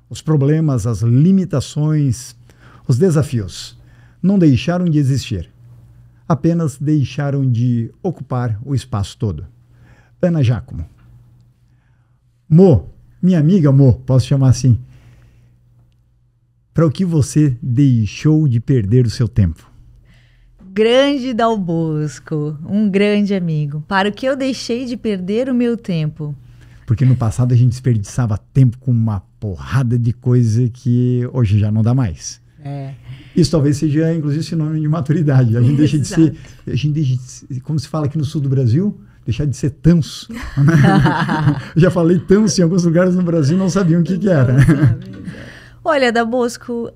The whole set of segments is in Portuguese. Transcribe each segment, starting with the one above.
os problemas, as limitações, os desafios não deixaram de existir. Apenas deixaram de ocupar o espaço todo. Ana Giacomo. Mo, minha amiga Mo, posso chamar assim. Para o que você deixou de perder o seu tempo? Grande Dal Bosco, um grande amigo. Para o que eu deixei de perder o meu tempo? Porque no passado a gente desperdiçava tempo com uma porrada de coisa que hoje já não dá mais. Isso talvez seja, inclusive, sinônimo de maturidade. A gente deixa de ser, como se fala aqui no sul do Brasil, deixar de ser tanso. Eu já falei tanso em alguns lugares no Brasil, não sabiam o que era. Olha, Dal Bosco,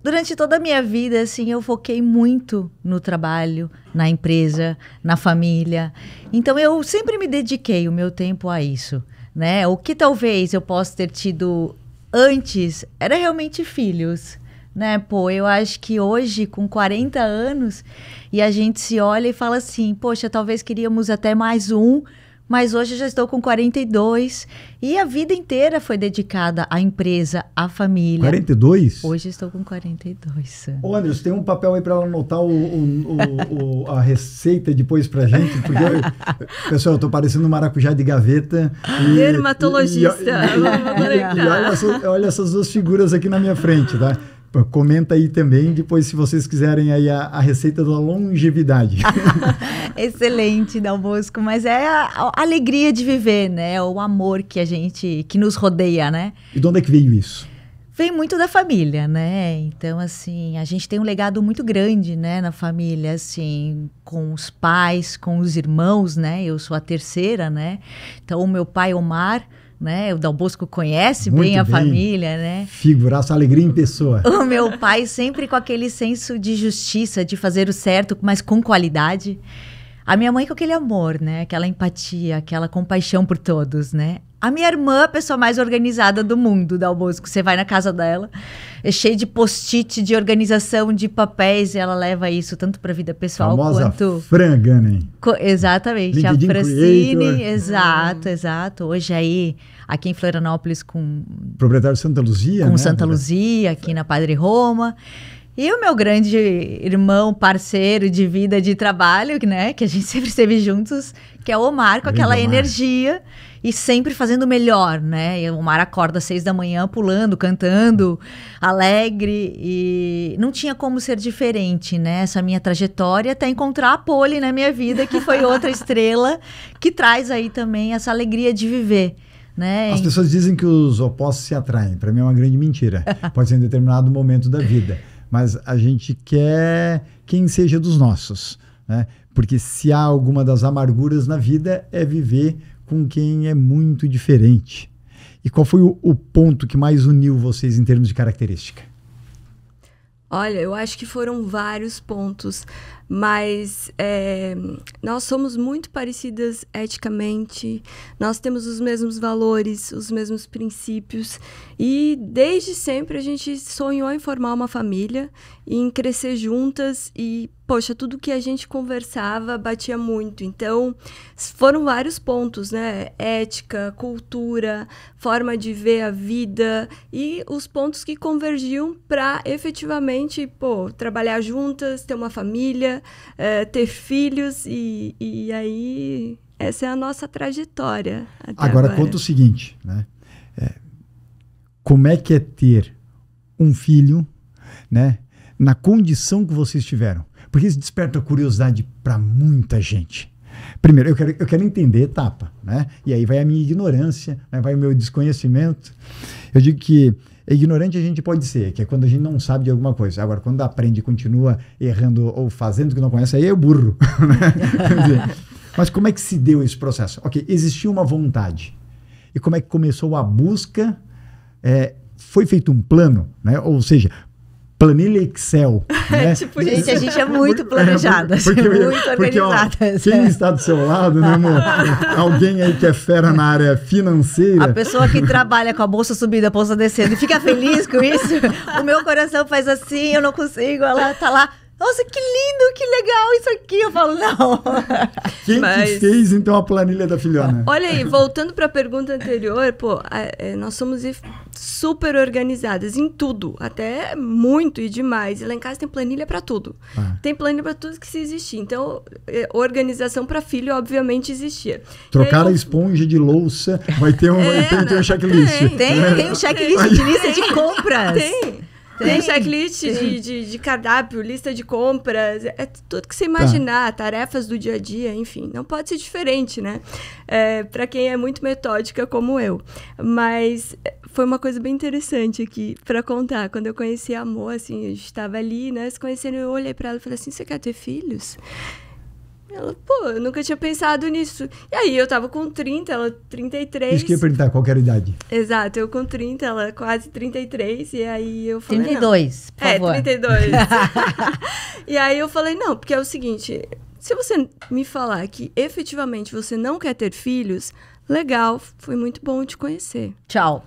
durante toda a minha vida, assim, eu foquei muito no trabalho, na empresa, na família. Então, eu sempre me dediquei o meu tempo a isso, né? O que talvez eu possa ter tido antes era realmente filhos, né? Pô, eu acho que hoje, com 40 anos, e a gente se olha e fala assim, poxa, talvez queríamos até mais um, mas hoje eu já estou com 42 e a vida inteira foi dedicada à empresa, à família. 42? Hoje estou com 42. Ô, Anderson, tem um papel aí para ela anotar a receita depois pra gente, porque, pessoal, eu tô parecendo um maracujá de gaveta. Dermatologista. E olha essas duas figuras aqui na minha frente, tá? Comenta aí também, depois, se vocês quiserem aí a receita da longevidade. Excelente, Dal Bosco, mas é a alegria de viver, né? O amor que nos rodeia, né? E de onde é que veio isso? Vem muito da família, né? Então, assim, a gente tem um legado muito grande, né, na família, assim, com os pais, com os irmãos, né? Eu sou a terceira, né? Então, o meu pai, Omar, né? O Dal Bosco conhece bem a família, né? Figuraça, alegria em pessoa. O meu pai sempre com aquele senso de justiça, de fazer o certo, mas com qualidade. A minha mãe com aquele amor, né? Aquela empatia, aquela compaixão por todos, né? A minha irmã, a pessoa mais organizada do mundo, Dal Bosco. Você vai na casa dela, é cheio de post-it, de organização, de papéis, e ela leva isso tanto para a vida pessoal quanto... Fran Gunning. Exatamente, LinkedIn a Francine, Creator. exato. Hoje aí, aqui em Florianópolis com... Proprietário Santa Luzia, com né? Santa Luzia, aqui na Padre Roma. E o meu grande irmão, parceiro de vida, de trabalho, né? Que a gente sempre esteve juntos, que é o Omar, com aquela energia e sempre fazendo o melhor, né? E o Omar acorda às 6 da manhã, pulando, cantando, alegre. E não tinha como ser diferente, né? Essa minha trajetória até encontrar a Poli na minha vida, que foi outra estrela, que traz aí também essa alegria de viver. Né? As pessoas dizem que os opostos se atraem. Para mim é uma grande mentira. Pode ser em determinado momento da vida. Mas a gente quer quem seja dos nossos, né? Porque se há alguma das amarguras na vida, é viver com quem é muito diferente. E qual foi o ponto que mais uniu vocês em termos de característica? Olha, eu acho que foram vários pontos, mas nós somos muito parecidas eticamente, nós temos os mesmos valores, os mesmos princípios, e desde sempre a gente sonhou em formar uma família, em crescer juntas, e, poxa, tudo que a gente conversava batia muito. Então, foram vários pontos, né? Ética, cultura, forma de ver a vida, e os pontos que convergiam para efetivamente, trabalhar juntas, ter uma família, ter filhos, e aí essa é a nossa trajetória. Agora conta o seguinte, né? Como é que é ter um filho, né, na condição que vocês tiveram? Porque isso desperta curiosidade para muita gente. Primeiro, eu quero entender a etapa, né? E aí vai a minha ignorância, né? Vai o meu desconhecimento. Eu digo que ignorante a gente pode ser, que é quando a gente não sabe de alguma coisa. Agora, quando aprende e continua errando ou fazendo o que não conhece, aí é burro. Né? Mas como é que se deu esse processo? Ok, existiu uma vontade. E como é que começou a busca? Foi feito um plano, né? Ou seja, planilha Excel. Né? Tipo, gente, a gente é muito planejada, muito organizada. Quem está do seu lado, né, amor? Alguém aí que é fera na área financeira. A pessoa que trabalha com a bolsa subida, a bolsa descendo e fica feliz com isso. O meu coração faz assim, eu não consigo, ela tá lá. Nossa, que lindo, que legal isso aqui. Eu falo, não. Quem que fez, então, a planilha da filhona? Olha aí, voltando para a pergunta anterior, nós somos super organizadas em tudo, até muito e demais. E lá em casa tem planilha para tudo. Tem planilha para tudo que se existir. Então, organização para filho, obviamente, existia. Trocar a esponja de louça, vai ter um checklist. Tem um checklist de lista de compras. Tem checklist de cardápio, lista de compras, tudo que você imaginar, tarefas do dia a dia, enfim, não pode ser diferente, né? Para quem é muito metódica como eu. Mas foi uma coisa bem interessante aqui para contar. Quando eu conheci a Amor, assim, a gente estava ali, né? Se conhecendo, eu olhei para ela e falei assim, você quer ter filhos? Ela, eu nunca tinha pensado nisso. E aí, eu tava com 30, ela 33. Isso que eu ia perguntar, qual que era a idade? Exato, eu com 30, ela quase 33. E aí, eu falei, 32, por favor. 32. E aí, eu falei, não, porque é o seguinte, se você me falar que efetivamente você não quer ter filhos, legal, foi muito bom te conhecer. Tchau.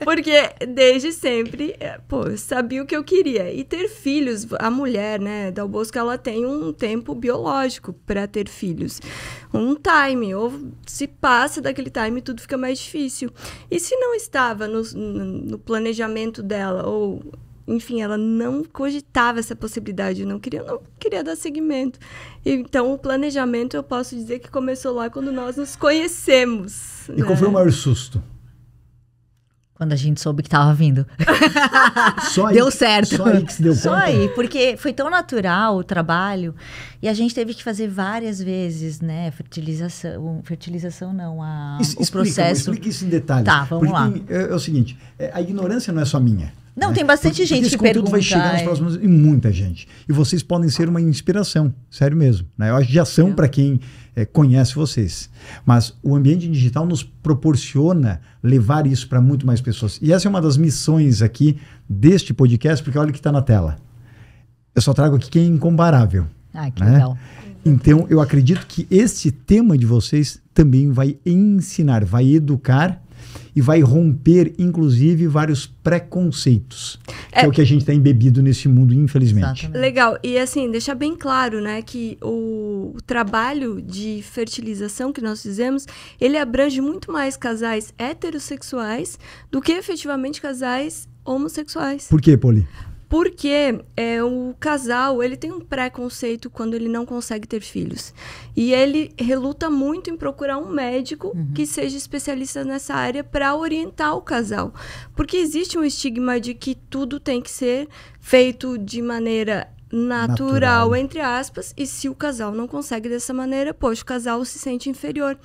Porque desde sempre, eu sabia o que eu queria. E ter filhos, a mulher, né, Dal Bosco, ela tem um tempo biológico para ter filhos. Um time, ou se passa daquele time, tudo fica mais difícil. E se não estava no planejamento dela, ou, enfim, ela não cogitava essa possibilidade, não queria dar seguimento. Então, o planejamento, eu posso dizer que começou lá quando nós nos conhecemos. E qual foi o maior susto? Quando a gente soube que tava vindo. Deu certo. Só aí que se deu conta? Só aí, porque foi tão natural o trabalho e a gente teve que fazer várias vezes, né? Fertilização não, o processo. Explica isso em detalhes. Tá, vamos lá. É o seguinte, a ignorância não é só minha. Não, né? tem bastante gente que pergunta. Esse conteúdo vai chegar nos próximos e muita gente. E vocês podem ser uma inspiração, sério mesmo. Né? Eu acho que já são para quem conhece vocês. Mas o ambiente digital nos proporciona levar isso para muito mais pessoas. E essa é uma das missões aqui deste podcast, porque olha o que está na tela. Eu só trago aqui quem é incomparável. Que legal. Então, eu acredito que este tema de vocês também vai ensinar, vai educar e vai romper, inclusive, vários preconceitos. Que é o que a gente está embebido nesse mundo, infelizmente. Exatamente. Legal. E assim, deixar bem claro, né, que o trabalho de fertilização que nós fizemos, ele abrange muito mais casais heterossexuais do que efetivamente casais homossexuais. Por quê, Poli? Porque o casal, ele tem um preconceito quando ele não consegue ter filhos. E ele reluta muito em procurar um médico que seja especialista nessa área para orientar o casal. Porque existe um estigma de que tudo tem que ser feito de maneira natural, entre aspas, e se o casal não consegue dessa maneira, poxa, o casal se sente inferior.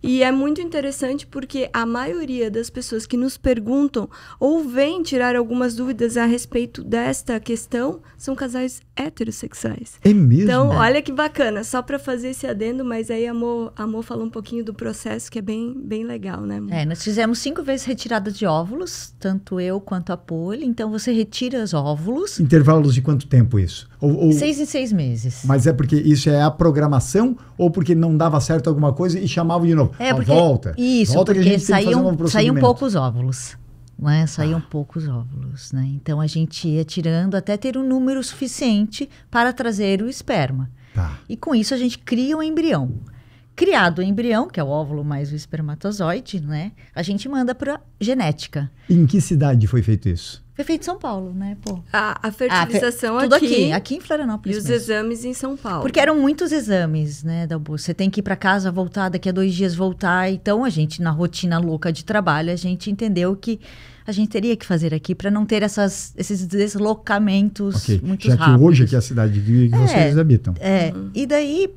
E é muito interessante porque a maioria das pessoas que nos perguntam ou vêm tirar algumas dúvidas a respeito desta questão são casais heterossexuais. É mesmo? Então, olha que bacana, só para fazer esse adendo, mas aí a Amor falou um pouquinho do processo que é bem, bem legal, né, Amor? Nós fizemos 5 vezes retirada de óvulos, tanto eu quanto a Poli. Então, você retira os óvulos. Intervalos de quanto tempo isso? 6 em 6 meses. Mas é porque isso é a programação ou porque não dava certo alguma coisa e chamava de novo? Porque, volta. Isso, volta porque que a gente saíam poucos óvulos. Né? Saíam poucos óvulos. Né? Então, a gente ia tirando até ter um número suficiente para trazer o esperma. Tá. E com isso, a gente cria um embrião. Criado o embrião, que é o óvulo mais o espermatozoide, né? A gente manda para genética. Em que cidade foi feito isso? Foi feito em São Paulo, né? A fertilização tudo aqui em Florianópolis. E os mesmo. exames em São Paulo. Porque eram muitos exames, né, Dalbo? Você tem que ir para casa, voltar, daqui a 2 dias voltar. Então, a gente, na rotina louca de trabalho, a gente entendeu que a gente teria que fazer aqui para não ter esses deslocamentos muito já rápidos. Que hoje aqui é a cidade que vocês habitam. E daí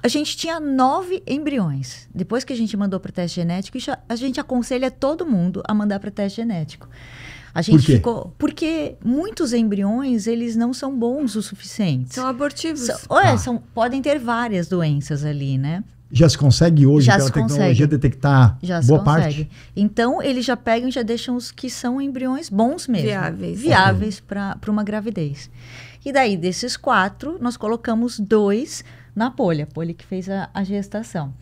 a gente tinha 9 embriões. Depois que a gente mandou para o teste genético, a gente aconselha todo mundo a mandar para o teste genético. A gente porque muitos embriões, eles não são bons o suficiente. São abortivos. Podem ter várias doenças ali, né? Já se consegue hoje, pela tecnologia, detectar boa parte? Então, eles já pegam e já deixam os que são embriões bons mesmo. Viáveis para uma gravidez. E daí, desses 4, nós colocamos 2 na Poli. A Poli que fez a gestação.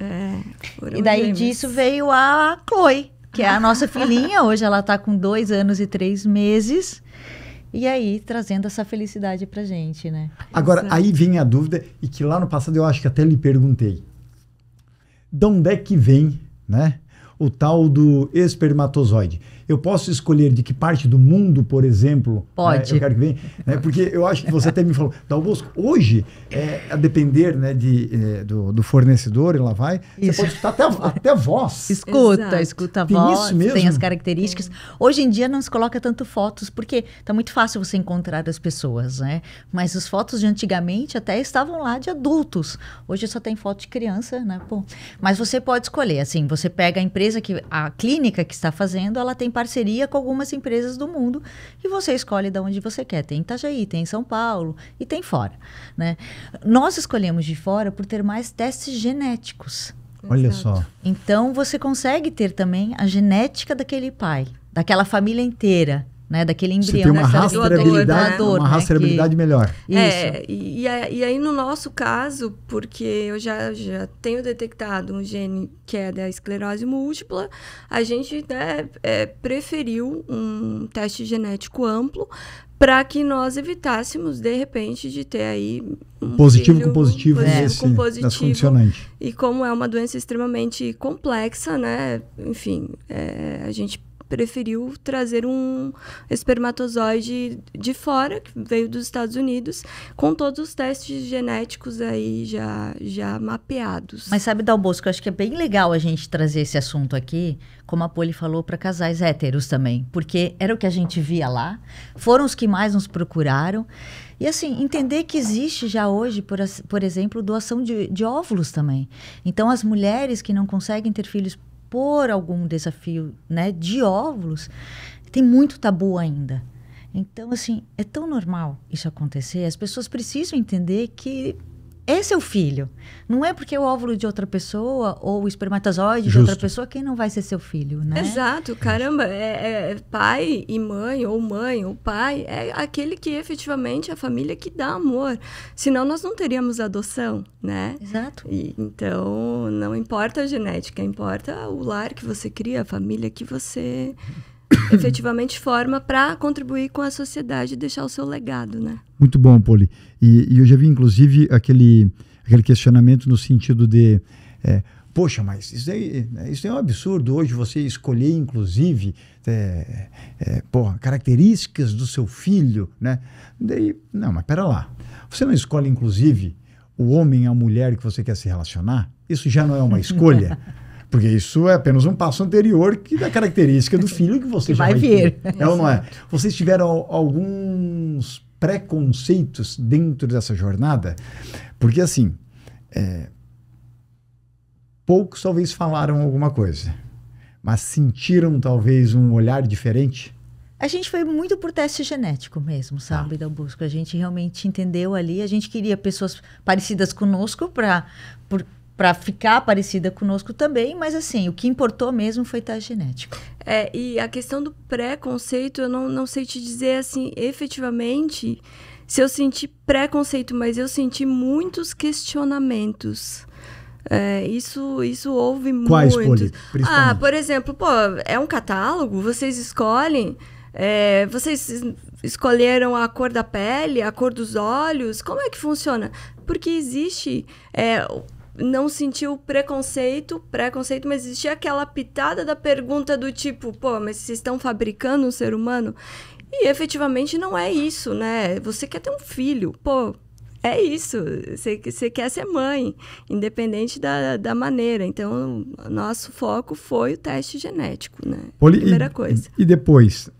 E daí disso veio a Chloe, que é a nossa filhinha. Hoje ela está com 2 anos e 3 meses. e aí trazendo essa felicidade pra gente, né? Agora, Exato. aí vem a dúvida, e que lá no passado eu acho que até lhe perguntei. De onde é que vem, né, o tal do espermatozoide? Eu posso escolher de que parte do mundo, por exemplo, Pode. eu quero que venha, né, porque eu acho que você até me falou, Dal Bosco, hoje, a depender, né, do fornecedor, e lá vai, Isso. você pode escutar até a voz. Exato. Escuta a Tem voz, isso mesmo? tem as características. Hoje em dia não se coloca tanto fotos, porque tá muito fácil você encontrar as pessoas, né? Mas as fotos de antigamente até estavam lá de adultos. Hoje só tem foto de criança, né? Pô. Mas você pode escolher, assim, você pega a clínica que está fazendo, ela tem parceria com algumas empresas do mundo e você escolhe de onde você quer. Tem em Itajaí, tem em São Paulo e tem fora, né? Nós escolhemos de fora por ter mais testes genéticos. Olha Exato. só. Então, você consegue ter também a genética daquele pai, daquela família inteira, né? Daquele Você embrião. tem uma dessa rastreabilidade, doador, uma né, rastreabilidade melhor. Isso. E aí, no nosso caso, porque eu já tenho detectado um gene que é da esclerose múltipla, a gente, né, preferiu um teste genético amplo para que nós evitássemos, de repente, de ter aí um Positivo filho com positivo, com positivo. das condicionantes. E como é uma doença extremamente complexa, né? Enfim, a gente preferiu trazer um espermatozoide de fora, que veio dos Estados Unidos, com todos os testes genéticos aí já mapeados. Mas sabe, Dal Bosco, eu acho que é bem legal a gente trazer esse assunto aqui, como a Poli falou, para casais héteros também, porque era o que a gente via lá, foram os que mais nos procuraram. E assim, entender que existe já hoje, por exemplo, doação de óvulos também. Então, as mulheres que não conseguem ter filhos por algum desafio, né, de óvulos, tem muito tabu ainda. Então, assim, é tão normal isso acontecer, as pessoas precisam entender que é seu filho. Não é porque é o óvulo de outra pessoa ou o espermatozoide de outra pessoa que não vai ser seu filho, né? Exato, caramba, pai e mãe ou pai, é aquele que efetivamente é a família que dá amor. Senão nós não teríamos adoção, né? Exato. Então, não importa a genética, importa o lar que você cria, a família que você efetivamente forma para contribuir com a sociedade e deixar o seu legado, né? Muito bom, Poli. E eu já vi, inclusive, aquele questionamento no sentido de... poxa, mas isso é um absurdo hoje você escolher, inclusive, características do seu filho, né? Daí, não, mas pera lá. Você não escolhe, inclusive, o homem e a mulher que você quer se relacionar? Isso já não é uma escolha? Porque isso é apenas um passo anterior da característica do filho que você Que já vai vir. ter. É ou não é? Vocês tiveram alguns preconceitos dentro dessa jornada? Porque, assim, poucos talvez falaram alguma coisa, mas sentiram talvez um olhar diferente? A gente foi muito por teste genético mesmo, sabe, Dal Bosco? A gente realmente entendeu ali, a gente queria pessoas parecidas conosco para ficar parecida conosco também, mas assim, o que importou mesmo foi teste genético. E a questão do preconceito, eu não sei te dizer assim, efetivamente, se eu senti preconceito, mas eu senti muitos questionamentos. Isso houve muito. Quais, Poli? Por exemplo, é um catálogo, vocês escolhem, vocês escolheram a cor da pele, a cor dos olhos, como é que funciona? Porque existe... não sentiu preconceito, mas existia aquela pitada da pergunta do tipo, mas vocês estão fabricando um ser humano? E efetivamente não é isso, né? Você quer ter um filho, é isso, você quer ser mãe, independente da maneira. Então, nosso foco foi o teste genético, né? Primeira coisa. E depois,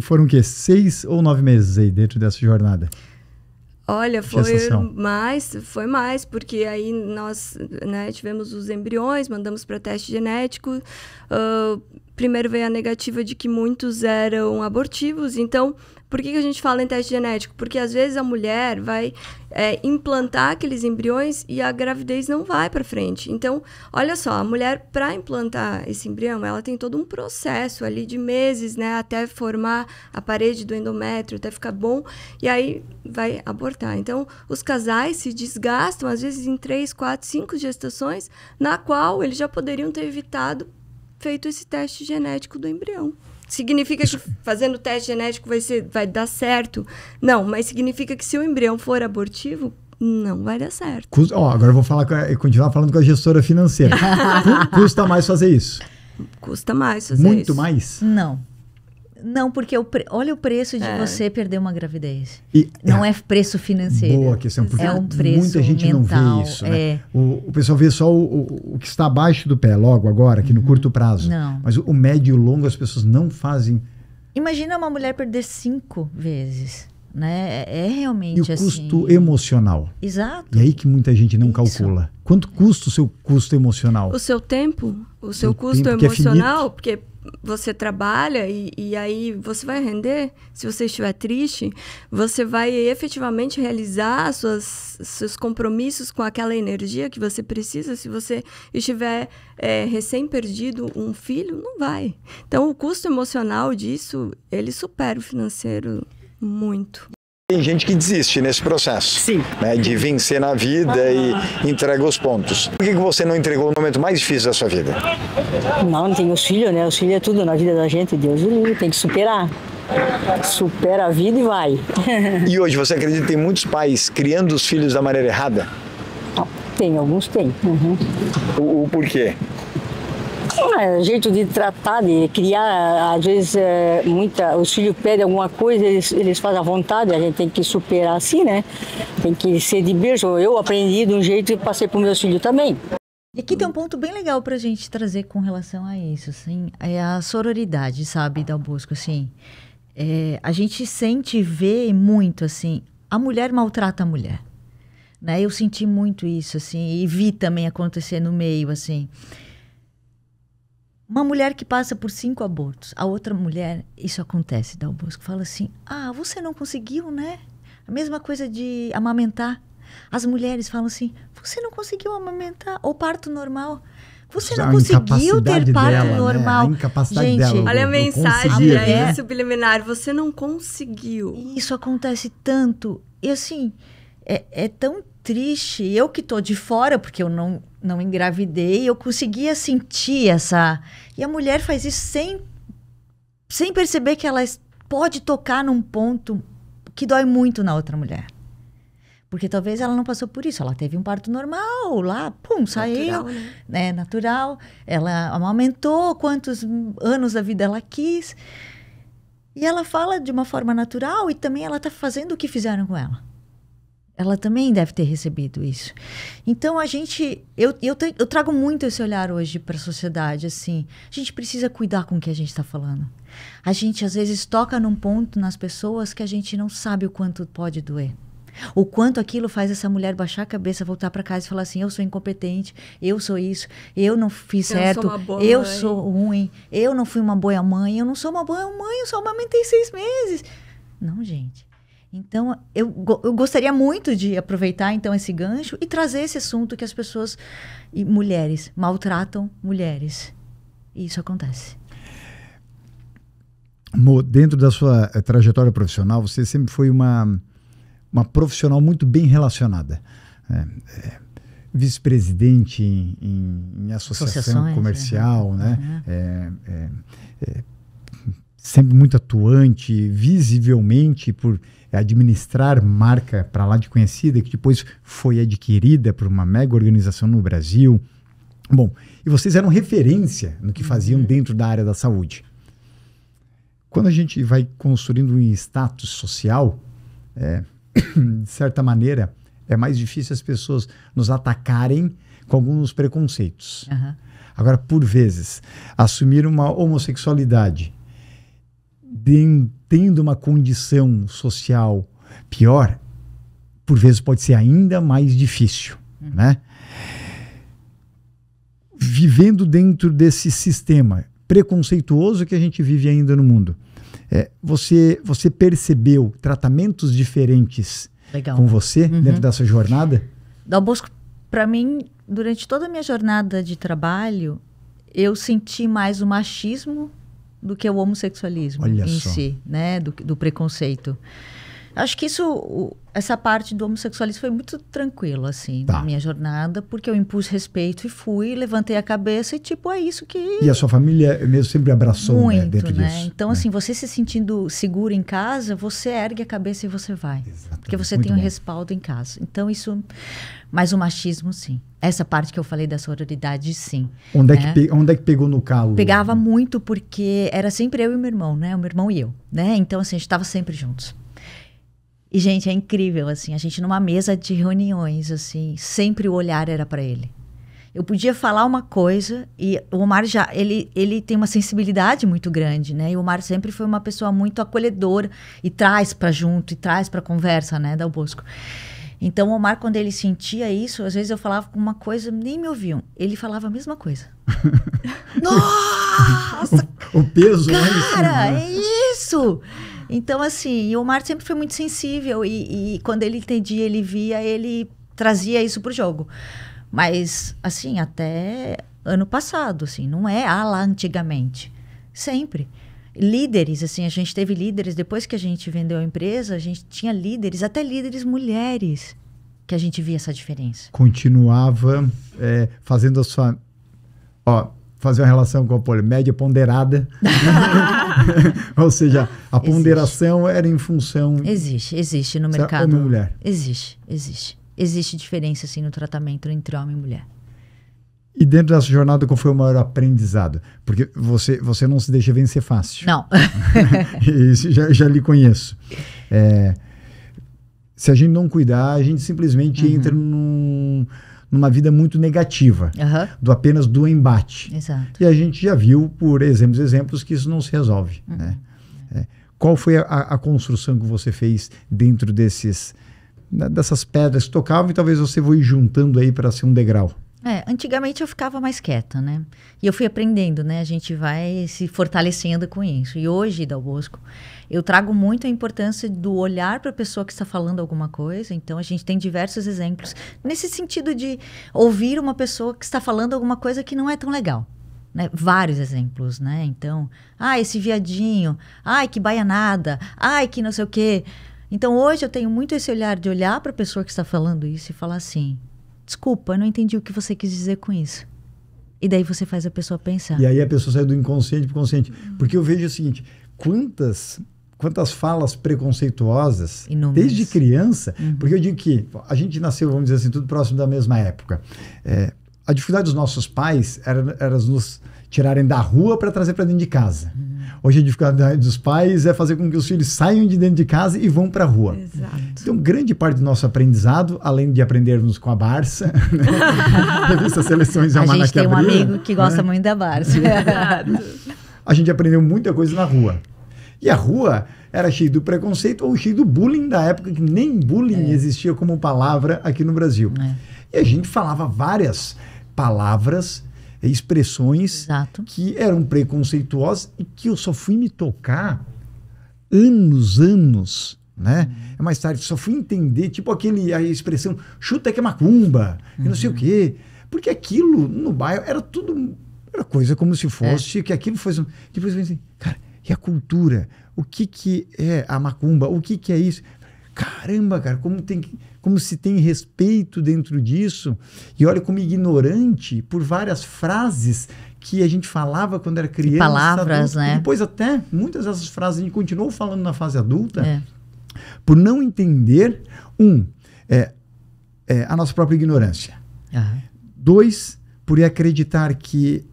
foram o quê? 6 ou 9 meses aí dentro dessa jornada? Olha, foi mais, porque aí nós, né, tivemos os embriões, mandamos para teste genético. Primeiro veio a negativa de que muitos eram abortivos. Então, por que a gente fala em teste genético? Porque às vezes a mulher vai implantar aqueles embriões e a gravidez não vai para frente. Então, olha só, a mulher, para implantar esse embrião, ela tem todo um processo ali de meses, né, até formar a parede do endométrio, até ficar bom, e aí vai abortar. Então, os casais se desgastam, às vezes, em 3, 4, 5 gestações, na qual eles já poderiam ter evitado feito esse teste genético do embrião. significa que fazendo teste genético vai dar certo? Não, mas significa que se o embrião for abortivo, não vai dar certo. Agora eu vou continuar falando com a gestora financeira. Custa mais fazer isso? Custa mais fazer Muito isso. mais? Não, porque olha o preço de você perder uma gravidez. Não é preço financeiro. Boa questão, porque é um preço muita gente mental, não vê isso. Né? O pessoal vê só o que está abaixo do pé, logo agora, aqui no curto prazo. Não. Mas o médio e o longo as pessoas não fazem. Imagina uma mulher perder 5 vezes. Né? É realmente assim. E o custo emocional. Exato. E aí que muita gente não calcula. Quanto custa o seu custo emocional? O seu tempo, o seu custo emocional, porque você trabalha e aí você vai render. Se você estiver triste, você vai efetivamente realizar seus compromissos com aquela energia que você precisa. Se você estiver recém-perdido um filho, não vai. Então, o custo emocional disso, ele supera o financeiro muito. Tem gente que desiste nesse processo. Sim. Né, de vencer na vida e entrega os pontos. Por que você não entregou no momento mais difícil da sua vida? Não tem os filhos, né? Os filhos é tudo na vida da gente. Deus o livre, tem que superar. Supera a vida e vai. E hoje você acredita que tem muitos pais criando os filhos da maneira errada? Tem, alguns tem. Uhum. O porquê? Jeito de tratar, de criar, às vezes os filhos pedem alguma coisa, eles fazem à vontade, a gente tem que superar assim, né? Tem que ser de berço. Eu aprendi de um jeito e passei para os meus filhos também. E aqui tem um ponto bem legal para a gente trazer com relação a isso, assim, é a sororidade, sabe, Dal Bosco, assim. A gente sente e vê muito, assim, a mulher maltrata a mulher, né? Eu senti muito isso, assim, e vi também acontecer no meio, assim. Uma mulher que passa por 5 abortos, a outra mulher, isso acontece, Dal Bosco, fala assim, você não conseguiu, né? A mesma coisa de amamentar. As mulheres falam assim, você não conseguiu amamentar, ou parto normal. Você não conseguiu ter parto dela, normal. Né? A incapacidade gente, dela. Olha a mensagem aí subliminar, você não conseguiu. Isso acontece tanto. E assim, é tão triste. Eu que tô de fora, porque eu não engravidei, eu conseguia sentir essa... E a mulher faz isso sem perceber que ela pode tocar num ponto que dói muito na outra mulher. Porque talvez ela não passou por isso. Ela teve um parto normal lá, saiu. Natural, né? Natural. Ela amamentou quantos anos da vida ela quis. E ela fala de uma forma natural e também ela está fazendo o que fizeram com ela. Ela também deve ter recebido isso. Então, eu trago muito esse olhar hoje para a sociedade, assim. A gente precisa cuidar com o que a gente está falando. A gente, às vezes, toca num ponto nas pessoas que a gente não sabe o quanto pode doer. O quanto aquilo faz essa mulher baixar a cabeça, voltar para casa e falar assim, eu sou incompetente, eu sou isso, eu não fiz certo, eu sou ruim, eu não fui uma boa mãe, eu não sou uma boa mãe, eu só amamentei 6 meses. Não, gente. Então, eu gostaria muito de aproveitar, então, esse gancho e trazer esse assunto que as pessoas, e mulheres, maltratam mulheres. E isso acontece. Mo, dentro da sua trajetória profissional, você sempre foi uma profissional muito bem relacionada. Vice-presidente em associação comercial, né? Sempre muito atuante, visivelmente por administrar marca para lá de conhecida, que depois foi adquirida por uma mega organização no Brasil. Bom, e vocês eram referência no que faziam dentro da área da saúde. Quando a gente vai construindo um status social, de certa maneira, é mais difícil as pessoas nos atacarem com alguns preconceitos. Uhum. Agora, por vezes, assumir uma homossexualidade tendo uma condição social pior, por vezes pode ser ainda mais difícil, né? Vivendo dentro desse sistema preconceituoso que a gente vive ainda no mundo, você percebeu tratamentos diferentes com você dentro dessa jornada? Dal Bosco, para mim, durante toda a minha jornada de trabalho, eu senti mais o machismo do que o homossexualismo si, né? Do preconceito. Acho que essa parte do homossexualismo foi muito tranquilo, assim, Tá. na minha jornada, porque eu impus respeito e fui, levantei a cabeça e, tipo, é isso que... E a sua família mesmo sempre abraçou, né, Muito, dentro né? disso. Então, assim, você se sentindo seguro em casa, você ergue a cabeça e você vai. Exatamente. Porque você Muito tem um bom. respaldo em casa. Então, isso... Mas o machismo, sim. Essa parte que eu falei da sororidade, sim. Onde é, né? onde é que pegou no calo? Pegava muito porque era sempre eu e o meu irmão, né? O meu irmão e eu, né? Então, assim, a gente estava sempre juntos. E, gente, é incrível, assim, a gente numa mesa de reuniões, assim, sempre o olhar era para ele. Eu podia falar uma coisa e o Omar já, ele tem uma sensibilidade muito grande, né? E o Omar sempre foi uma pessoa muito acolhedora e traz para junto, e traz para conversa, né, Dal Bosco. Então, o Omar, quando ele sentia isso, às vezes eu falava uma coisa, nem me ouviam. Ele falava a mesma coisa. Nossa! O peso lá em cima, Cara, né? é isso! Então, assim, e o Omar sempre foi muito sensível e quando ele entendia, ele via, ele trazia isso pro jogo. Mas, assim, até ano passado, assim, não é lá antigamente. Sempre. Líderes, assim, a gente teve líderes, depois que a gente vendeu a empresa, a gente tinha líderes, até líderes mulheres, que a gente via essa diferença. Continuava fazendo a sua... Ó, fazer uma relação com a polimédia ponderada. Ou seja, a ponderação era em função... Existe no Se é mercado. homem ou mulher? Existe. Existe diferença, assim, no tratamento entre homem e mulher. E dentro dessa jornada, qual foi o maior aprendizado? Porque você não se deixa vencer fácil. Não. Isso já lhe conheço. Se a gente não cuidar, a gente simplesmente entra numa vida muito negativa, apenas do embate. Exato. E a gente já viu, por exemplos, que isso não se resolve. Né? Qual foi a construção que você fez dentro dessas pedras que tocavam e talvez você foi juntando aí para ser um degrau? Antigamente eu ficava mais quieta, né? E eu fui aprendendo, né? A gente vai se fortalecendo com isso. E hoje, Dal Bosco, eu trago muito a importância do olhar para a pessoa que está falando alguma coisa. Então, a gente tem diversos exemplos nesse sentido de ouvir uma pessoa que está falando alguma coisa que não é tão legal. Né? Vários exemplos, né? Então, esse viadinho, que baianada, que não sei o quê. Então, hoje eu tenho muito esse olhar de olhar para a pessoa que está falando isso e falar assim... Desculpa, eu não entendi o que você quis dizer com isso. E daí você faz a pessoa pensar. E aí a pessoa sai do inconsciente para o consciente. Porque eu vejo o seguinte, quantas falas preconceituosas, Inúmeras. Desde criança, porque eu digo que a gente nasceu, vamos dizer assim, tudo próximo da mesma época. A dificuldade dos nossos pais era nos tirarem da rua para trazer para dentro de casa. Hoje a dificuldade dos pais é fazer com que os filhos saiam de dentro de casa e vão para a rua. Exato. Então, grande parte do nosso aprendizado, além de aprendermos com a Barça, né? Revista Seleções A gente que tem um abriu, amigo que gosta muito da Barça. a gente aprendeu muita coisa na rua. E a rua era cheia do preconceito ou cheia do bullying da época, que nem bullying existia como palavra aqui no Brasil. E a gente falava várias palavras, expressões Exato. que eram preconceituosas e que eu só fui me tocar anos, né? Mais tarde, só fui entender, tipo a expressão chuta que é macumba, e não sei o quê. Porque aquilo no bairro era coisa como se fosse, que aquilo fosse... Depois eu pensei, cara, e a cultura? O que é a macumba? O que é isso? Caramba, cara, como se tem respeito dentro disso. E olha como ignorante por várias frases que a gente falava quando era criança. Palavras, adulta, né? E depois até, muitas dessas frases a gente continuou falando na fase adulta, por não entender, a nossa própria ignorância. 2, por acreditar que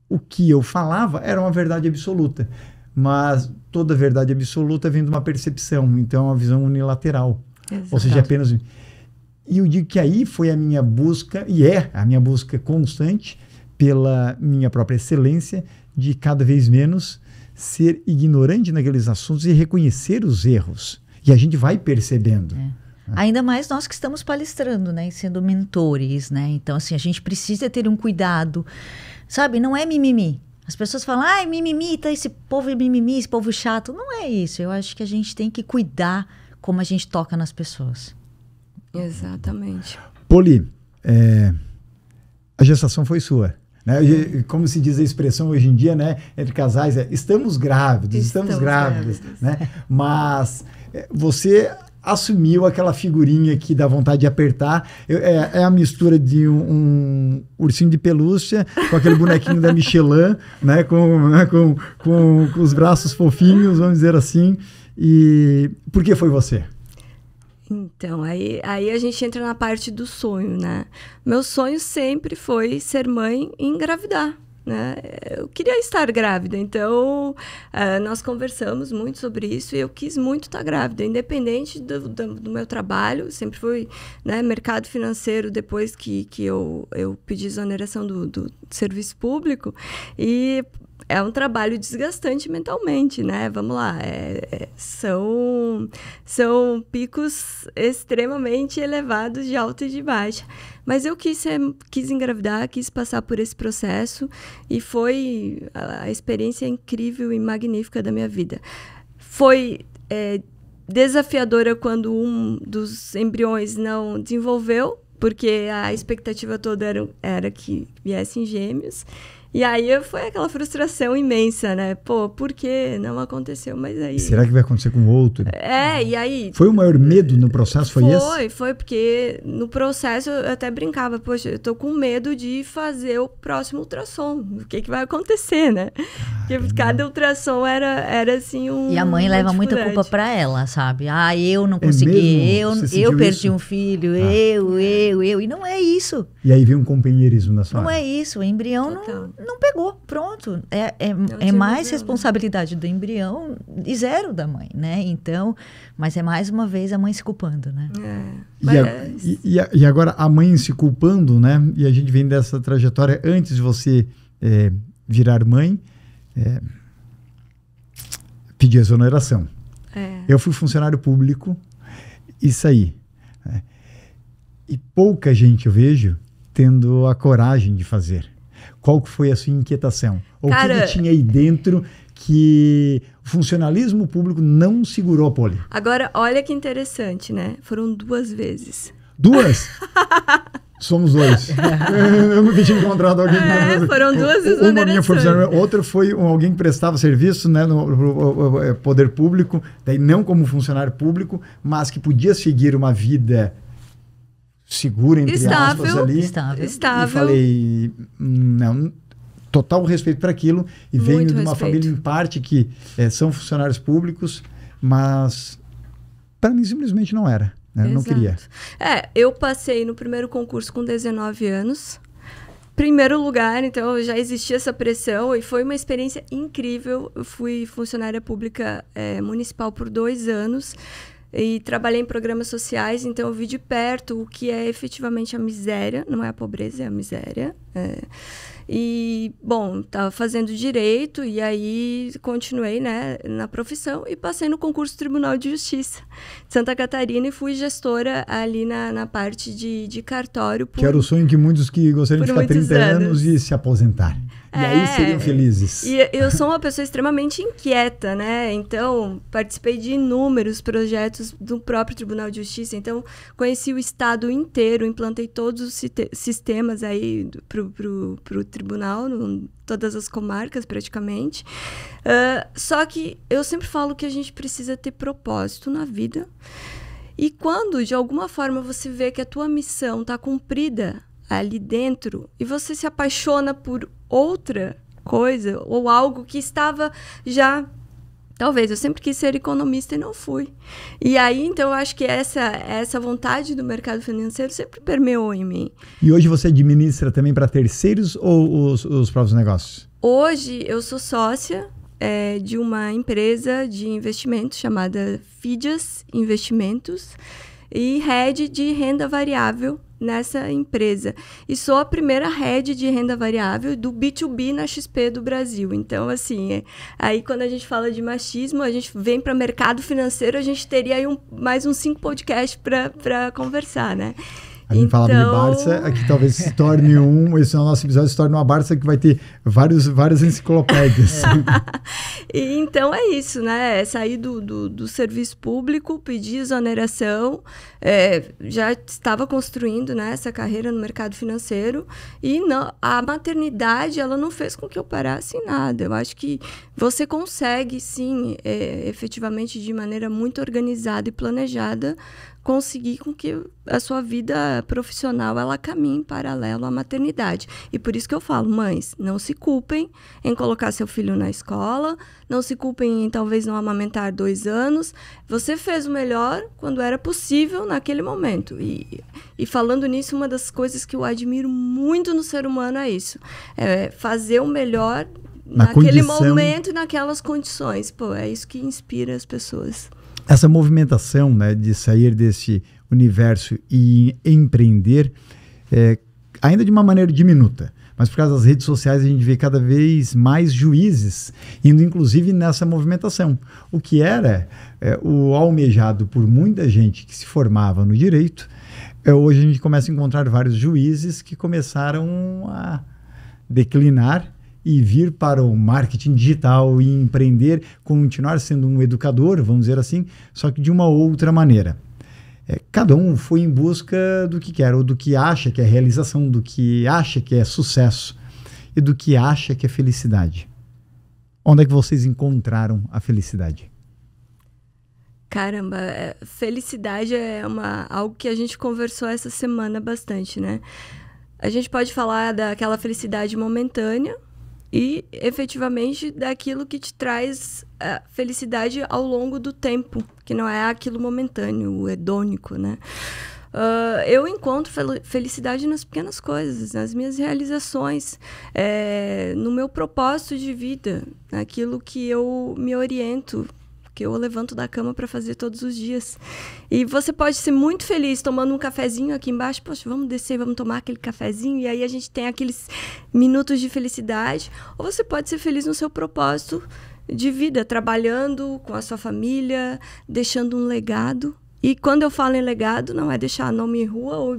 o que eu falava era uma verdade absoluta. Mas toda verdade absoluta vem de uma percepção, então é uma visão unilateral. Exato. Ou seja, apenas... E eu digo que aí foi a minha busca, e é a minha busca constante, pela minha própria excelência, de cada vez menos ser ignorante naqueles assuntos e reconhecer os erros. E a gente vai percebendo. Ainda mais nós que estamos palestrando, né? Sendo mentores, né? Então, assim, a gente precisa ter um cuidado. Sabe, não é mimimi. As pessoas falam, mimimi, tá esse povo é mimimi, esse povo chato. Não é isso. Eu acho que a gente tem que cuidar como a gente toca nas pessoas. Exatamente. Poli, a gestação foi sua. Né? E, como se diz a expressão hoje em dia, né, entre casais, estamos grávidos, estamos grávidos. Né? Mas você assumiu aquela figurinha que dá vontade de apertar. É a mistura de um ursinho de pelúcia com aquele bonequinho da Michelin, né, com os braços fofinhos, vamos dizer assim. E por que foi você? Então, aí a gente entra na parte do sonho, né? Meu sonho sempre foi ser mãe e engravidar, né? Eu queria estar grávida, então nós conversamos muito sobre isso e eu quis muito estar grávida, independente do meu trabalho. Sempre fui, né, mercado financeiro depois que eu pedi exoneração do serviço público, e é um trabalho desgastante mentalmente, né? Vamos lá, são picos extremamente elevados de alta e de baixa. Mas eu quis engravidar, quis passar por esse processo e foi a experiência incrível e magnífica da minha vida. Foi desafiadora quando um dos embriões não desenvolveu, porque a expectativa toda era que viessem gêmeos. E aí foi aquela frustração imensa, né? Pô, por que não aconteceu? Mas aí... Será que vai acontecer com outro? E aí... Foi o maior medo no processo, foi esse? Foi, porque no processo eu até brincava, poxa, eu tô com medo de fazer o próximo ultrassom. O que vai acontecer, né? Porque cada ultrassom era assim E a mãe leva muita culpa pra ela, sabe? Eu não consegui, eu perdi um filho, eu. E não é isso. E aí vem um companheirismo na sua Não área. é isso, o embrião não pegou, pronto. É mais responsabilidade do embrião e zero da mãe, né? Então, mas é mais uma vez a mãe se culpando, né? E agora a mãe se culpando, né? E a gente vem dessa trajetória antes de você virar mãe, pedir exoneração. Eu fui funcionário público e saí. E pouca gente eu vejo tendo a coragem de fazer. Qual que foi a sua inquietação? Ou o que tinha aí dentro que o funcionalismo público não segurou a pole? Agora, olha que interessante, né? Foram 2 vezes. 2? Somos 2. Eu nunca tinha encontrado alguém que... Foram 2 exonerações. Uma minha foi funcionária, outra foi alguém que prestava serviço, né, no poder público, daí não como funcionário público, mas que podia seguir uma vida segura, entre aspas, ali. Estável. E falei, não, total respeito para aquilo. E venho de uma família, em parte, que são funcionários públicos, mas para mim simplesmente não era. Né? Eu não queria. Eu passei no primeiro concurso com 19 anos. Primeiro lugar, então já existia essa pressão e foi uma experiência incrível. Eu fui funcionária pública municipal por 2 anos. E trabalhei em programas sociais, então eu vi de perto o que é efetivamente a miséria. Não é a pobreza, é a miséria. E, bom, estava fazendo direito e aí continuei, né, na profissão e passei no concurso do Tribunal de Justiça de Santa Catarina e fui gestora ali na parte de cartório. Que era o sonho que muitos que gostariam de ficar 30 anos e se aposentar. E aí seriam felizes. E eu sou uma pessoa extremamente inquieta, né? Então, participei de inúmeros projetos do próprio Tribunal de Justiça. Então, conheci o estado inteiro, implantei todos os sistemas aí pro tribunal, todas as comarcas praticamente. Só que eu sempre falo que a gente precisa ter propósito na vida. E quando, de alguma forma, você vê que a tua missão está cumprida ali dentro e você se apaixona por outra coisa ou algo que estava já... Talvez, eu sempre quis ser economista e não fui. E aí, então, eu acho que essa vontade do mercado financeiro sempre permeou em mim. E hoje você administra também para terceiros ou os próprios negócios? Hoje eu sou sócia de uma empresa de investimentos chamada Fidias Investimentos e head de renda variável nessa empresa. E sou a primeira head de renda variável do B2B na XP do Brasil. Então, assim, aí quando a gente fala de machismo, a gente vem para mercado financeiro, a gente teria aí mais uns 5 podcasts para conversar, né? A gente falava de Barça, aqui talvez se torne esse nosso episódio se torne uma Barça que vai ter várias enciclopédias. E então é isso, né? É sair do serviço público, pedir exoneração, já estava construindo, né, essa carreira no mercado financeiro e a maternidade, ela não fez com que eu parasse em nada. Eu acho que você consegue, sim, efetivamente, de maneira muito organizada e planejada, conseguir com que a sua vida profissional ela caminhe em paralelo à maternidade. E por isso que eu falo, mães, não se culpem em colocar seu filho na escola, não se culpem em talvez não amamentar 2 anos. Você fez o melhor quando era possível naquele momento. E falando nisso, uma das coisas que eu admiro muito no ser humano é isso. É fazer o melhor naquele momento e naquelas condições. Pô, é isso que inspira as pessoas. Essa movimentação, né, de sair desse universo e empreender, ainda de uma maneira diminuta, mas por causa das redes sociais a gente vê cada vez mais juízes indo inclusive nessa movimentação. O que era o almejado por muita gente que se formava no direito, hoje a gente começa a encontrar vários juízes que começaram a declinar e vir para o marketing digital e empreender, continuar sendo um educador, vamos dizer assim, só que de uma outra maneira. Cada um foi em busca do que quer, ou do que acha que é realização, do que acha que é sucesso e do que acha que é felicidade. Onde é que vocês encontraram a felicidade? Caramba, felicidade é algo que a gente conversou essa semana bastante, né? A gente pode falar daquela felicidade momentânea, e, efetivamente, daquilo que te traz felicidade ao longo do tempo, que não é aquilo momentâneo, o hedônico, né? Eu encontro felicidade nas pequenas coisas, nas minhas realizações, no meu propósito de vida, naquilo que eu me oriento, que eu levanto da cama para fazer todos os dias. E você pode ser muito feliz tomando um cafezinho aqui embaixo. Poxa, vamos descer, vamos tomar aquele cafezinho. E aí a gente tem aqueles minutos de felicidade. Ou você pode ser feliz no seu propósito de vida, trabalhando com a sua família, deixando um legado. E quando eu falo em legado, não é deixar nome em rua ou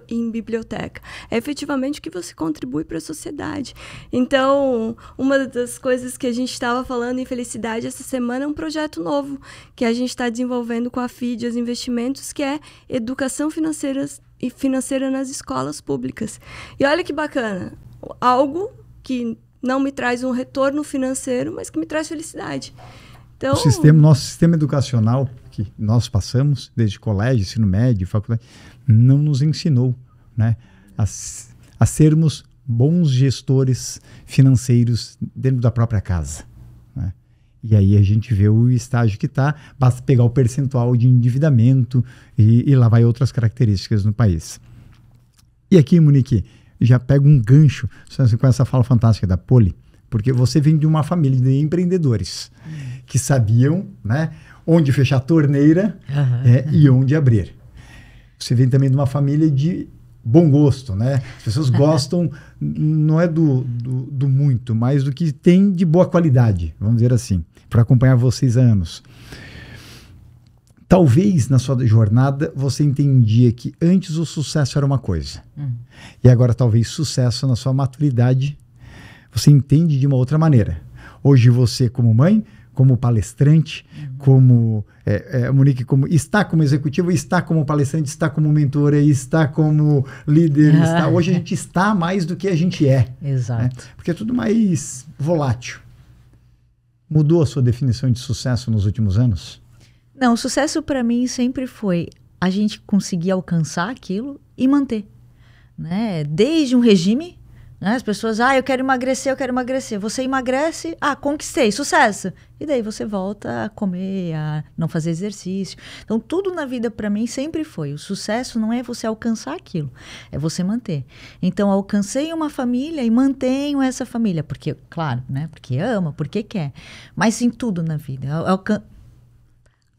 em biblioteca. É efetivamente o que você contribui para a sociedade. Então, uma das coisas que a gente estava falando em felicidade essa semana é um projeto novo que a gente está desenvolvendo com a FIDES Investimentos, que é educação financeira nas escolas públicas. E olha que bacana, algo que não me traz um retorno financeiro, mas que me traz felicidade. Então, nosso sistema educacional que nós passamos, desde colégio, ensino médio, faculdade, não nos ensinou, né, a sermos bons gestores financeiros dentro da própria casa, né? E aí a gente vê o estágio que está, basta pegar o percentual de endividamento e lá vai outras características no país. E aqui, Monique, já pego um gancho com essa fala fantástica da Poli, porque você vem de uma família de empreendedores que sabiam, né, onde fechar a torneira e onde abrir. Você vem também de uma família de bom gosto, né? As pessoas gostam, não é do muito, mas do que tem de boa qualidade, vamos dizer assim, para acompanhar vocês há anos. Talvez na sua jornada você entendia que antes o sucesso era uma coisa. E agora talvez sucesso na sua maturidade você entende de uma outra maneira. Hoje você como mãe, como palestrante, como Monique, está como executiva, está como palestrante, está como mentora, está como líder. Hoje a gente está mais do que a gente é. Exato. Né? Porque é tudo mais volátil. Mudou a sua definição de sucesso nos últimos anos? Não, o sucesso para mim sempre foi a gente conseguir alcançar aquilo e manter, né? Desde um regime, né? As pessoas, eu quero emagrecer. Você emagrece, conquistei, sucesso. E daí você volta a comer, a não fazer exercício. Então, tudo na vida para mim sempre foi. O sucesso não é você alcançar aquilo, é você manter. Então, alcancei uma família e mantenho essa família. Porque, claro, né? Porque ama, porque quer. Mas em tudo na vida.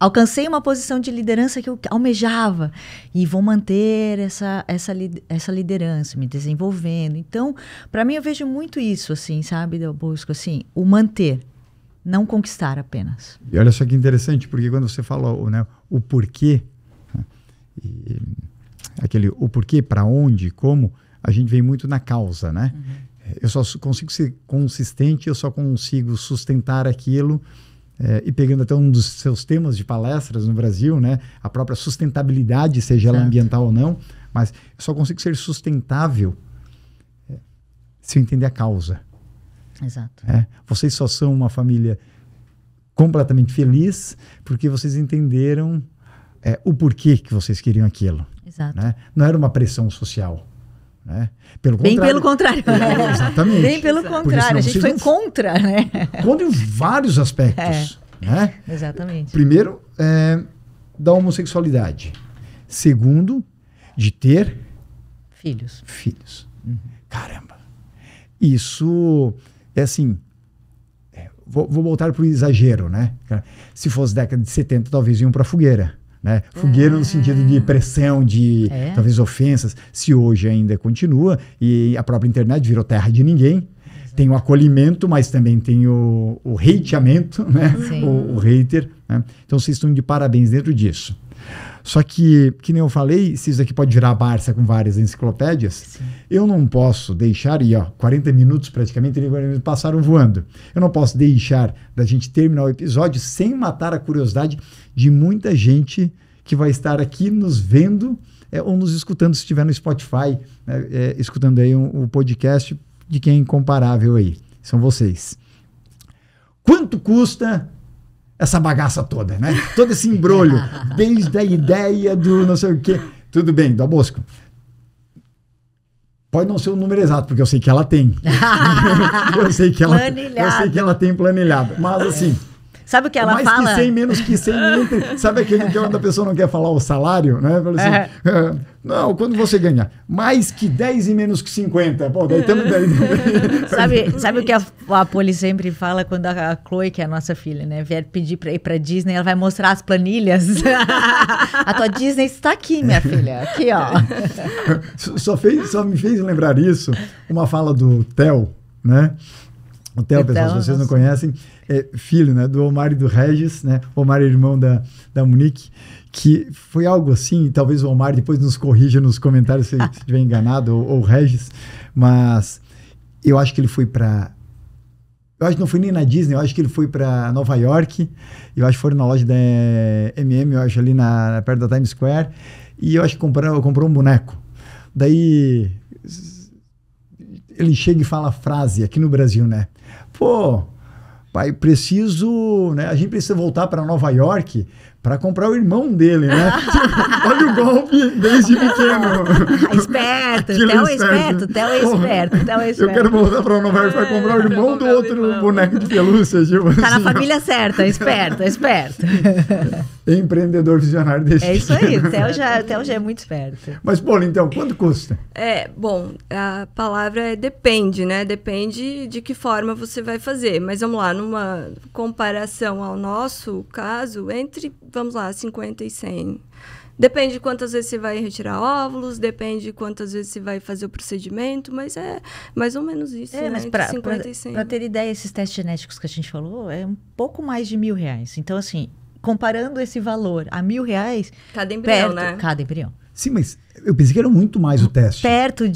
Alcancei uma posição de liderança que eu almejava e vou manter essa liderança, me desenvolvendo. Então, para mim, eu vejo muito isso, assim, sabe? Eu busco, assim, o manter, não conquistar apenas. E olha só que interessante, porque quando você fala, né, o porquê, aquele o porquê, para onde, como, a gente vem muito na causa, né? Eu só consigo ser consistente, eu só consigo sustentar aquilo, e pegando até um dos seus temas de palestras no Brasil, né? A própria sustentabilidade, seja ela ambiental ou não, mas eu só consigo ser sustentável se eu entender a causa. Exato. Vocês só são uma família completamente feliz porque vocês entenderam o porquê que vocês queriam aquilo. Exato. Né? Não era uma pressão social. Né? Bem pelo contrário. Exatamente. Bem pelo contrário. A gente foi contra, né? Contra em vários aspectos. Né? Exatamente. Primeiro, da homossexualidade. Segundo, de ter filhos. Caramba. Isso é assim... Vou voltar para o exagero, né? Se fosse década de 70, talvez iam para a fogueira. Né? Fogueira no sentido de pressão, de talvez ofensas. Se hoje ainda continua, e a própria internet virou terra de ninguém, tem o acolhimento, mas também tem o hateamento, né? O hater. Né? Então vocês estão de parabéns dentro disso. Só que nem eu falei, se isso aqui pode virar Barça com várias enciclopédias, eu não posso deixar, 40 minutos praticamente, 40 minutos passaram voando. Eu não posso deixar da gente terminar o episódio sem matar a curiosidade de muita gente que vai estar aqui nos vendo ou nos escutando, se estiver no Spotify, escutando aí o podcast de quem é incomparável aí. São vocês. Quanto custa essa bagaça toda, né? Todo esse embrolho, desde a ideia do não sei o quê. Tudo bem, Dal Bosco. Pode não ser o número exato, porque eu sei que ela tem. eu sei que ela tem planilhado. Mas assim... Sabe o que ela mais fala? Mais que 100, menos que 100, entre, sabe aquele que quando a pessoa não quer falar o salário, né? Fala assim, não, quando você ganha mais que 10 e menos que 50, pô, daí estamos... Sabe o que a Poli sempre fala quando a Chloe, que é a nossa filha, né, vier pedir para ir para Disney, ela vai mostrar as planilhas. A tua Disney está aqui, minha filha, aqui, ó. Só me fez lembrar isso, uma fala do Theo, né? O Theo, pessoal, se vocês não conhecem, filho, né, do Omar e do Regis, né? O Omar é irmão da Monique, que foi algo assim, talvez o Omar depois nos corrija nos comentários se estiver enganado, ou o Regis, mas eu acho que ele foi para... Eu acho que não foi nem na Disney, eu acho que ele foi para Nova York, eu acho que foi na loja da M&M, eu acho ali perto da Times Square, e eu acho que comprou um boneco. Daí ele chega e fala a frase, aqui no Brasil, né? Pô, pai, né? A gente precisa voltar para Nova York para comprar o irmão dele, né? Olha o golpe desde pequeno. Esperto, Theo é esperto. Eu quero voltar para Nova York para comprar o irmão do outro boneco de pelúcia. Tipo tá assim, na família certa, esperto. Empreendedor visionário desse isso aí, o Theo já é muito esperto. Mas, Pô, então, quanto custa? Bom, a palavra depende, né? Depende de que forma você vai fazer. Mas vamos lá, numa comparação ao nosso caso, vamos lá, 50 e 100. Depende de quantas vezes você vai retirar óvulos, depende de quantas vezes você vai fazer o procedimento, mas é mais ou menos isso, né? Mas entre 50 e 100. Para ter ideia, esses testes genéticos que a gente falou, é um pouco mais de R$1.000. Então, assim, comparando esse valor a R$1.000... Cada embrião, né? Cada embrião. Sim, mas eu pensei que era muito mais o teste. Perto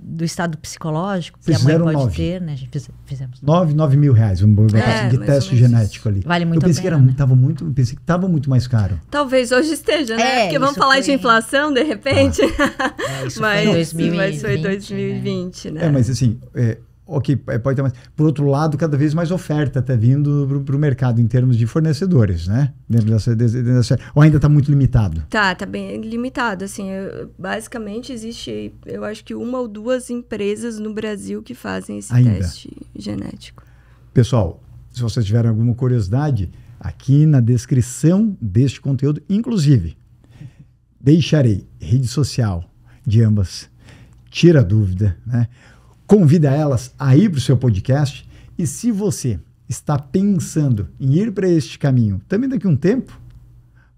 do estado psicológico que vocês a mãe pode 9. ter, né? A gente fizemos 9 mil reais, vamos botar assim, de teste genético ali. Vale muito eu pensei a pena, que pensei que estava muito mais caro. Talvez hoje esteja, né? Porque vamos falar de inflação, de repente. Isso foi 2020, né? Mas assim... Ok, pode ter mais. Por outro lado, cada vez mais oferta está vindo para o mercado em termos de fornecedores, né? Dentro dessa, ou ainda está muito limitado? Tá bem limitado. Assim, basicamente existe, eu acho que 1 ou 2 empresas no Brasil que fazem esse teste genético. Pessoal, se vocês tiverem alguma curiosidade, aqui na descrição deste conteúdo, inclusive, deixarei rede social de ambas. Tira dúvida, né? Convida elas a ir para o seu podcast, e se você está pensando em ir para este caminho, também daqui a um tempo,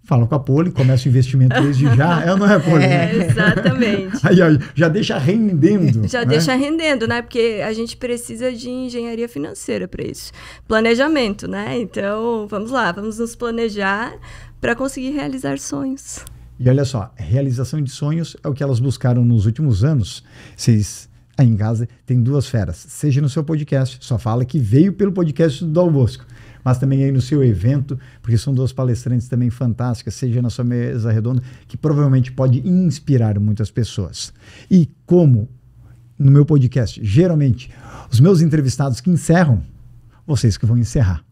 fala com a Poli, começa o investimento desde já, não é, Poli? Exatamente. Aí, já deixa rendendo. Já deixa rendendo, né? Porque a gente precisa de engenharia financeira para isso. Planejamento, né? Então, vamos lá, vamos nos planejar para conseguir realizar sonhos. E olha só, realização de sonhos é o que elas buscaram nos últimos anos. Vocês aí em casa tem 2 feras, seja no seu podcast, só fala que veio pelo podcast do Dal Bosco, mas também aí no seu evento, porque são 2 palestrantes também fantásticas, seja na sua mesa redonda, que provavelmente pode inspirar muitas pessoas. E como no meu podcast, geralmente, os meus entrevistados que encerram, vocês que vão encerrar.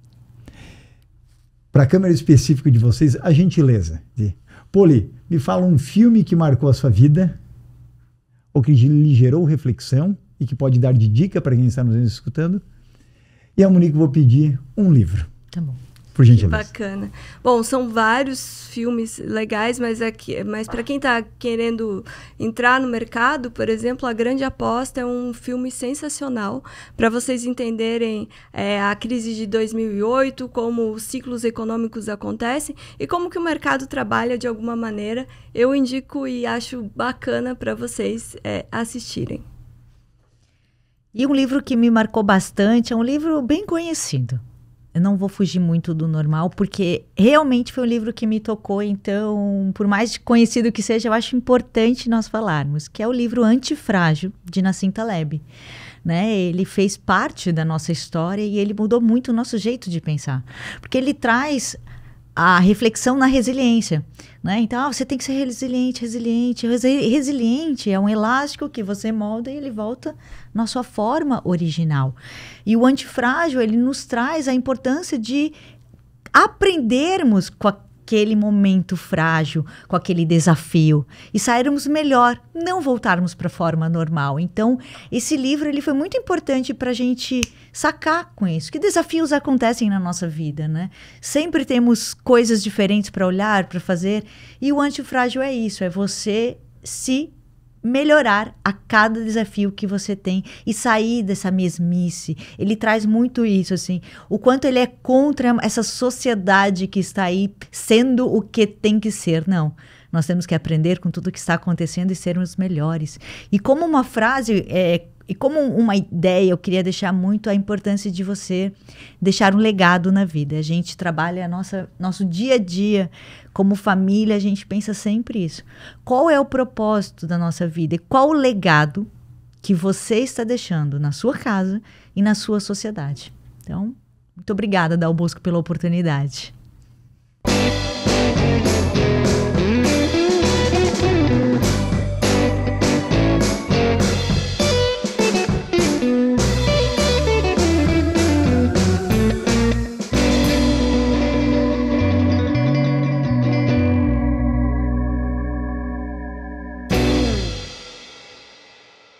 Para a câmera específica de vocês, a gentileza de Poli, me fala um filme que marcou a sua vida, ou que lhe gerou reflexão e que pode dar de dica para quem está nos escutando. E a Monique, vou pedir um livro. Tá bom. Por gentileza. Bacana. Bom, são vários filmes legais, mas para quem está querendo entrar no mercado, por exemplo, A Grande Aposta é um filme sensacional para vocês entenderem a crise de 2008, como os ciclos econômicos acontecem e como que o mercado trabalha de alguma maneira. Eu indico e acho bacana para vocês assistirem. E um livro que me marcou bastante, é um livro bem conhecido. Eu não vou fugir muito do normal, porque realmente foi um livro que me tocou, então, por mais conhecido que seja, eu acho importante nós falarmos, que é o livro Antifrágil, de Nassim Taleb. Né? Ele fez parte da nossa história e ele mudou muito o nosso jeito de pensar, porque ele traz a reflexão na resiliência, né? Então, você tem que ser resiliente. Resiliente é um elástico que você molda e ele volta na sua forma original. E o antifrágil, ele nos traz a importância de aprendermos com aquele momento frágil, com aquele desafio e sairmos melhor, não voltarmos para a forma normal. Então, esse livro ele foi muito importante para a gente sacar com isso. Que desafios acontecem na nossa vida, né? Sempre temos coisas diferentes para olhar, para fazer. E o antifrágil é isso, é você se melhorar a cada desafio que você tem e sair dessa mesmice. Ele traz muito isso, assim, o quanto ele é contra essa sociedade que está aí sendo o que tem que ser. Não, nós temos que aprender com tudo que está acontecendo e sermos melhores. E como uma frase, e como uma ideia, eu queria deixar muito a importância de você deixar um legado na vida. A gente trabalha nosso dia a dia como família, a gente pensa sempre isso. Qual é o propósito da nossa vida e qual o legado que você está deixando na sua casa e na sua sociedade? Então, muito obrigada, Dal Bosco, pela oportunidade.